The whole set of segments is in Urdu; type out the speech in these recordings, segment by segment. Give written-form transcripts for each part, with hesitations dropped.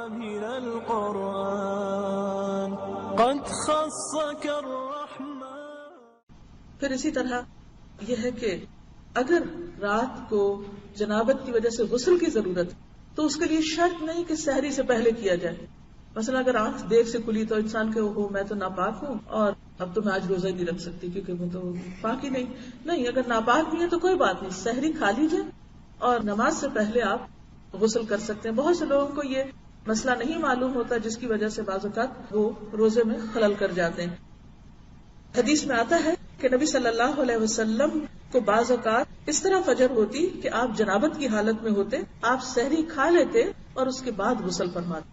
من القرآن قد خصك الرحمن. پھر اسی طرح یہ ہے کہ اگر رات کو جنابت کی وجہ سے غسل کی ضرورت تو اس کے لیے شرط نہیں کہ سحری سے پہلے کیا جائے. مثلا اگر آنکھ دیر سے کھلی تو انسان کے میں تو ناپاک ہوں اور اب تو میں آج روزہ ہی نہیں رکھ سکتی کیونکہ وہ تو پاک ہی نہیں. اگر ناپاک بھی ہے تو کوئی بات نہیں, سحری کھا لیجیے اور نماز سے پہلے آپ غسل کر سکتے ہیں. بہت سے لوگوں کو یہ مسئلہ نہیں معلوم ہوتا جس کی وجہ سے بعض اوقات وہ روزے میں خلل کر جاتے ہیں. حدیث میں آتا ہے کہ نبی صلی اللہ علیہ وسلم کو بعض اوقات اس طرح فجر ہوتی کہ آپ جنابت کی حالت میں ہوتے, آپ سحری کھا لیتے اور اس کے بعد غسل فرماتے,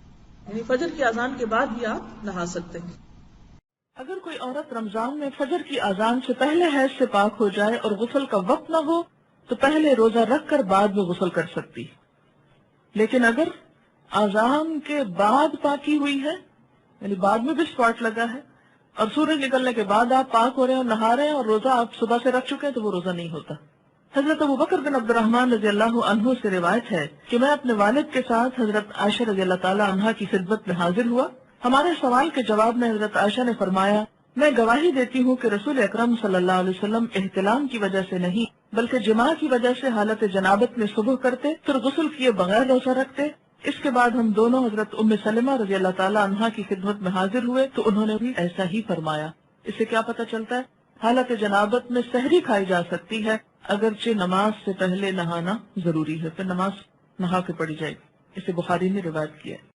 یعنی فجر کی اذان کے بعد بھی آپ نہا سکتے ہیں. اگر کوئی عورت رمضان میں فجر کی اذان سے پہلے حیض سے پاک ہو جائے اور غسل کا وقت نہ ہو تو پہلے روزہ رکھ کر بعد میں غسل کر سکتی. لیکن اگر اذان کے بعد پاکی ہوئی ہے, یعنی بعد میں بھی اسپاٹ لگا ہے اور سورج نکلنے کے بعد آپ پاک ہو رہے ہیں اور نہا رہے ہیں اور روزہ آپ صبح سے رکھ چکے ہیں تو وہ روزہ نہیں ہوتا. حضرت ابوبکر بن عبد الرحمن رضی اللہ عنہ سے روایت ہے کہ میں اپنے والد کے ساتھ حضرت عائشہ رضی اللہ تعالی عنہا کی خدمت میں حاضر ہوا. ہمارے سوال کے جواب میں حضرت عائشہ نے فرمایا, میں گواہی دیتی ہوں کہ رسول اکرم صلی اللہ علیہ وسلم احتلام کی وجہ سے نہیں بلکہ جماع کی وجہ سے حالت جنابت میں صبح کرتے پھر غسل کیے بغیر روزہ رکھتے. اس کے بعد ہم دونوں حضرت ام سلمہ رضی اللہ تعالی عنہا کی خدمت میں حاضر ہوئے تو انہوں نے بھی ایسا ہی فرمایا. اس سے کیا پتہ چلتا ہے؟ حالت جنابت میں سحری کھائی جا سکتی ہے اگرچہ نماز سے پہلے نہانا ضروری ہے, پھر نماز نہا کے پڑھی جائے گی. اسے بخاری نے روایت کیا ہے.